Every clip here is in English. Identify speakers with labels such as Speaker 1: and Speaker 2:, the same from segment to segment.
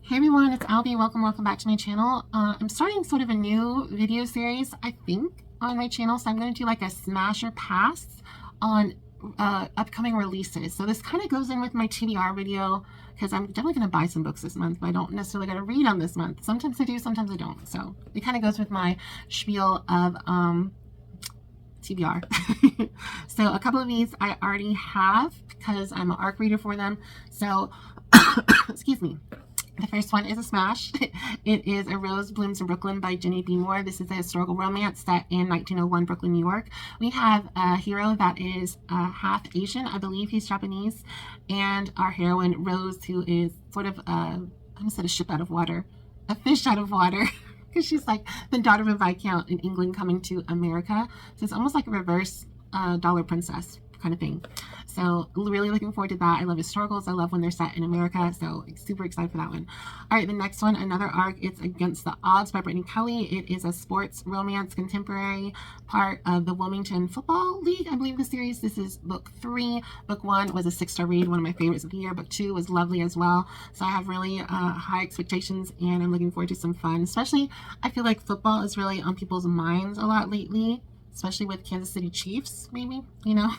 Speaker 1: Hey everyone, it's Albie. Welcome back to my channel. I'm starting sort of a new video series, I think, on my channel. So I'm going to do like a smash or pass on upcoming releases. So this kind of goes in with my TBR video because I'm definitely going to buy some books this month, but I don't necessarily got to read on this month. Sometimes I do, sometimes I don't. So it kind of goes with my spiel of TBR. So a couple of these I already have because I'm an ARC reader for them. So, excuse me. The first one is a smash. It is A Rose Blooms in Brooklyn by Jenny B. Moore. This is a historical romance set in 1901 Brooklyn, New York. We have a hero that is half Asian. I believe he's Japanese. And our heroine, Rose, who is sort of, I almost said a ship out of water, a fish out of water. Because she's like the daughter of a Viscount in England coming to America. So it's almost like a reverse Dollar Princess kind of thing. So really looking forward to that. I love historicals. I love when they're set in America. So super excited for that one. All right, the next one, another arc. It's Against the Odds by Brittany Kelly. It is a sports romance contemporary part of the Wilmington Football League, I believe, the series. This is book 3. Book 1 was a 6-star read, one of my favorites of the year. Book 2 was lovely as well. So I have really high expectations, and I'm looking forward to some fun. Especially, I feel like football is really on people's minds a lot lately, especially with Kansas City Chiefs, maybe, you know.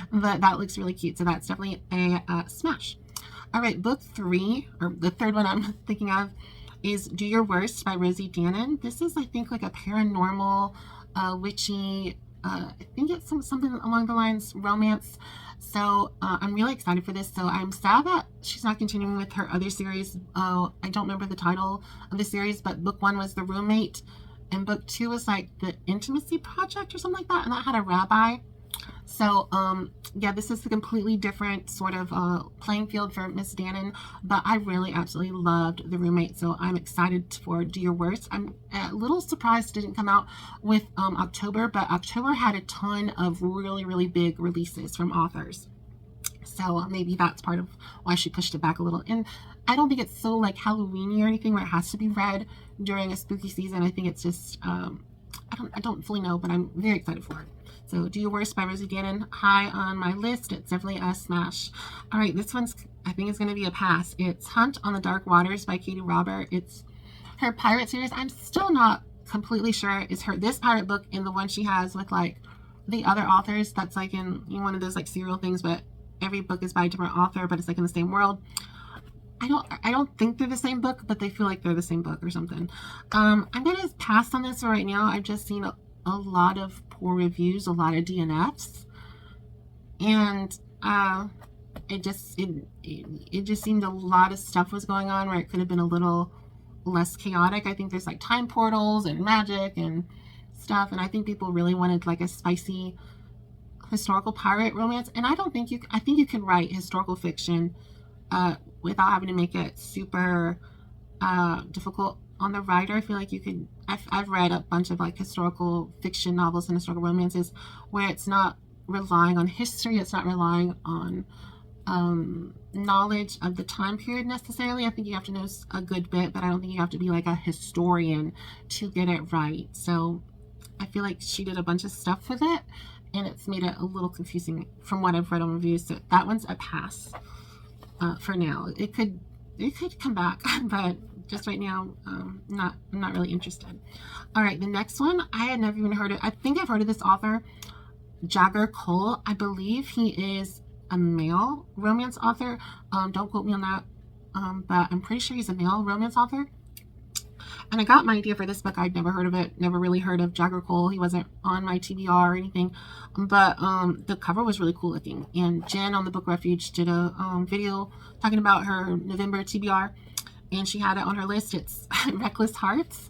Speaker 1: But that looks really cute, so that's definitely a smash. All right, book 3, or the third one I'm thinking of, is Do Your Worst by Rosie Danan. This is, I think, like a paranormal, witchy, I think it's something along the lines romance. So I'm really excited for this. So I'm sad that she's not continuing with her other series. I don't remember the title of the series, but book 1 was The Roommate, and book 2 was like The Intimacy Project or something like that, and that had a rabbi. So, yeah, this is a completely different sort of playing field for Miss Danan, but I really absolutely loved The Roommate, so I'm excited for Do Your Worst. I'm a little surprised it didn't come out with October, but October had a ton of really big releases from authors. So maybe that's part of why she pushed it back a little. And I don't think it's so like Halloween-y or anything where it has to be read during a spooky season. I think it's just, I don't fully know, but I'm very excited for it. So Do Your Worst by Rosie Danan, high on my list. It's definitely a smash. All right, this one's, I think it's going to be a pass. It's Hunt on the Dark Waters by Katie Robert. It's her pirate series. I'm still not completely sure is this pirate book in the one she has with like the other authors that's like in one of those like serial things, but every book is by a different author, but it's like in the same world. I don't think they're the same book, but they feel like they're the same book or something. I'm going to pass on this right now. I've just seen a lot of poor reviews, a lot of DNFs, and it just seemed a lot of stuff was going on where it could have been a little less chaotic. I think there's like time portals and magic and stuff, and I think people really wanted like a spicy historical pirate romance, and I think you can write historical fiction without having to make it super difficult on the writer. I feel like you could, I've read a bunch of like historical fiction novels and historical romances where it's not relying on history, it's not relying on knowledge of the time period necessarily. I think you have to know a good bit, but I don't think you have to be like a historian to get it right. So I feel like she did a bunch of stuff with it, and it's made it a little confusing from what I've read on reviews. So that one's a pass for now. It could come back, but just right now, I'm not really interested. All right, the next one, I had never even heard of. I think I've heard of this author, Jagger Cole. I believe he is a male romance author. Don't quote me on that, but I'm pretty sure he's a male romance author. And I got my idea for this book. I'd never heard of it, never really heard of Jagger Cole. He wasn't on my TBR or anything, but the cover was really cool looking. And Jen on the Book Refuge did a video talking about her November TBR, and she had it on her list. It's Reckless Hearts.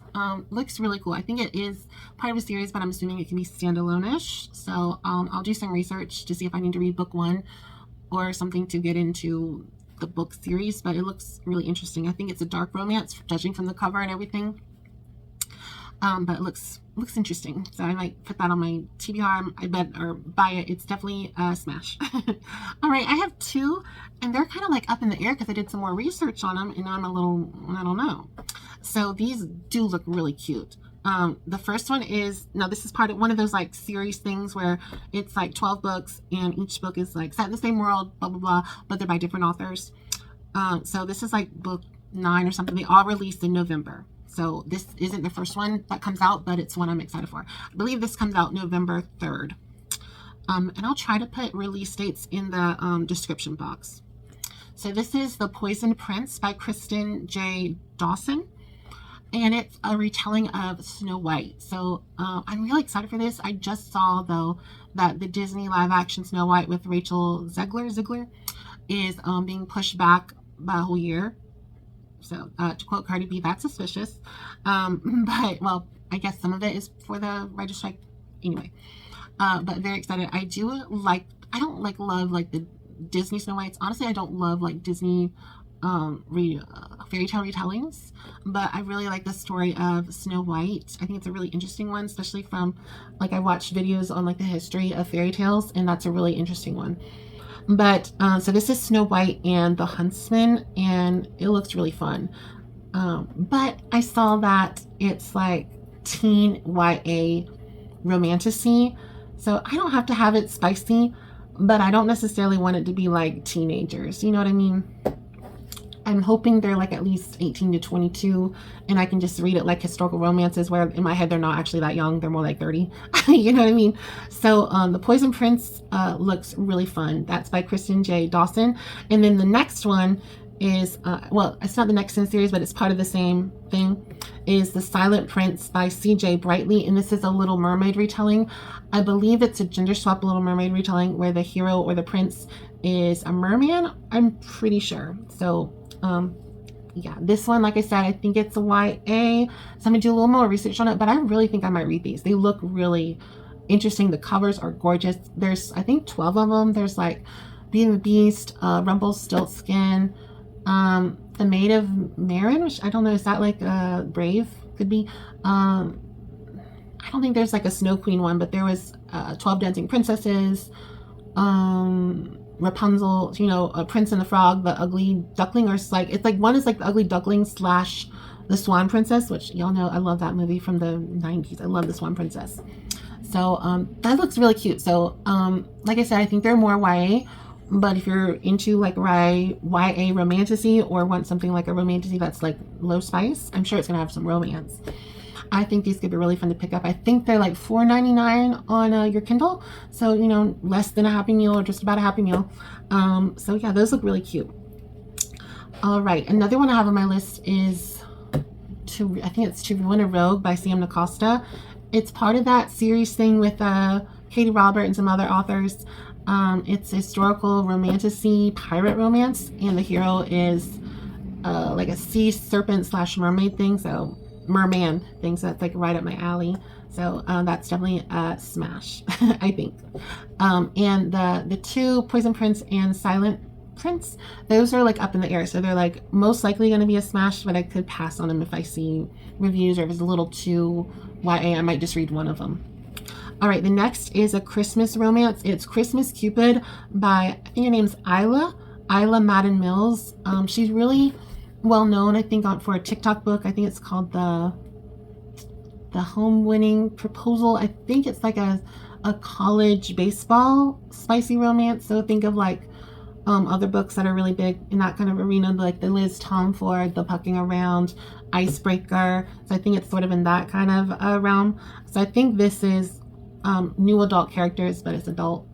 Speaker 1: Looks really cool. I think it is part of a series, but I'm assuming it can be standalone-ish. So I'll do some research to see if I need to read book 1 or something to get into the book series, but it looks really interesting. I think it's a dark romance, judging from the cover and everything. But it looks interesting, so I might put that on my TBR, I bet, or buy it. It's definitely a smash. All right, I have 2, and they're kind of like up in the air because I did some more research on them, and I'm a little, I don't know. So these do look really cute. The first one is, now this is part of one of those like series things where it's like 12 books and each book is like set in the same world, blah, blah, blah, but they're by different authors. So this is like book 9 or something. They all released in November. So this isn't the first one that comes out, but it's one I'm excited for. I believe this comes out November 3rd. And I'll try to put release dates in the description box. So this is The Poisoned Prince by Kristen J. Dawson. And it's a retelling of Snow White. So I'm really excited for this. I just saw, though, that the Disney live-action Snow White with Rachel Zegler is being pushed back by a whole year. So to quote Cardi B, that's suspicious. But, well, I guess some of it is for the writer's strike. Anyway, but very excited. I don't love the Disney Snow Whites. Honestly, I don't love Disney fairy tale retellings, but I really like the story of Snow White. I think it's a really interesting one, especially from I watched videos on the history of fairy tales, and that's a really interesting one. But so this is Snow White and the Huntsman, and it looks really fun. But I saw that it's teen YA romantasy, so I don't have to have it spicy, but I don't necessarily want it to be teenagers, you know what I mean? I'm hoping they're at least 18 to 22, and I can just read it like historical romances, where in my head they're not actually that young, they're more 30. You know what I mean? So The Poisoned Prince looks really fun. That's by Kristen J. Dawson. And then the next one is, well, it's not the next in the series, but it's part of the same thing, is The Silent Prince by C.J. Brightly. And this is a Little Mermaid retelling. I believe it's a gender swap Little Mermaid retelling where the hero or the prince is a merman. I'm pretty sure. So yeah, this one, like I said, I think it's a YA, so I'm gonna do a little more research on it, but I really think I might read these. They look really interesting. The covers are gorgeous. There's, I think, 12 of them. There's Beauty and the Beast, Rumpelstiltskin, The Maid of Marin, which I don't know, is that Brave? Could be. I don't think there's a Snow Queen one, but there was 12 Dancing Princesses, Rapunzel, a Prince and the Frog, the Ugly Duckling, or it's one is the Ugly Duckling / the Swan Princess, which y'all know I love that movie from the 90s. I love the Swan Princess. So that looks really cute. So like I said, I think they're more YA, but if you're into YA romantasy or want something like a romantasy that's low spice, I'm sure it's gonna have some romance. I think these could be really fun to pick up. I think they're $4.99 on your Kindle, so less than a Happy Meal or just about a Happy Meal. So yeah, those look really cute. All right, another one I have on my list is To Ruin a Rogue by Sam Nacosta. It's part of that series thing with Katie Robert and some other authors. It's historical romantasy pirate romance, and the hero is a sea serpent / mermaid thing, so merman thing, so that's right up my alley. So that's definitely a smash. I think. And the two, Poisoned Prince and Silent Prince, those are up in the air, so they're most likely going to be a smash, but I could pass on them if I see reviews, or if it's a little too YA, I might just read one of them. All right, the next is a Christmas romance. It's Christmas Cupid by, I think her name's Isla Madden Mills. She's really well known, I think, for a TikTok book. I think it's called the Home Winning Proposal. I think it's a college baseball spicy romance. So think of other books that are really big in that kind of arena, the Liz Tomford, the Pucking Around, Icebreaker. So I think it's sort of in that kind of realm. So I think this is new adult characters, but it's adult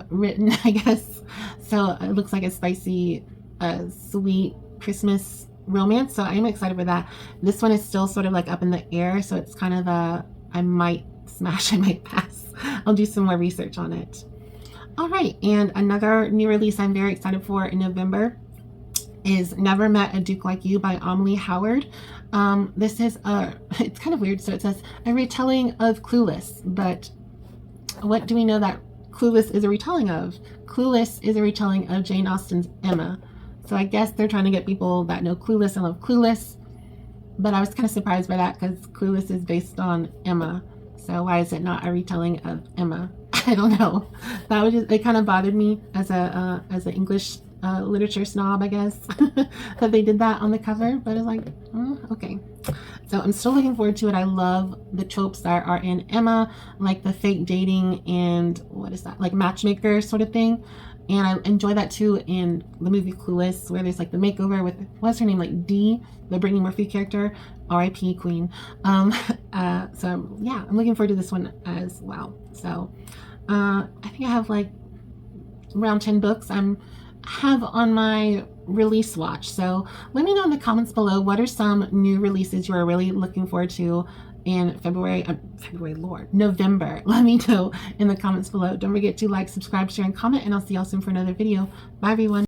Speaker 1: written, I guess. So it looks like a spicy, sweet Christmas romance, so I'm excited for that. This one is still sort of up in the air, so it's kind of I might smash, I might pass. I'll do some more research on it. All right, and another new release I'm very excited for in November is Never Met a Duke Like You by Amelie Howard. This is it's kind of weird, so it says a retelling of Clueless, but what do we know that Clueless is a retelling of? Clueless is a retelling of Jane Austen's Emma. So I guess they're trying to get people that know Clueless and love Clueless. But I was kind of surprised by that, because Clueless is based on Emma. So why is it not a retelling of Emma? I don't know. It kind of bothered me as an English literature snob, I guess, that they did that on the cover. But it's okay. So I'm still looking forward to it. I love the tropes that are in Emma, the fake dating and what is that, matchmaker sort of thing. And I enjoy that too in the movie Clueless, where there's like the makeover with, what's her name, like Dee, the Brittany Murphy character, R.I.P. Queen. So yeah, I'm looking forward to this one as well. So I think I have like around 10 books I have on my release watch. So let me know in the comments below, what are some new releases you are really looking forward to in November. Let me know in the comments below. Don't forget to like, subscribe, share, and comment, and I'll see y'all soon for another video. Bye everyone.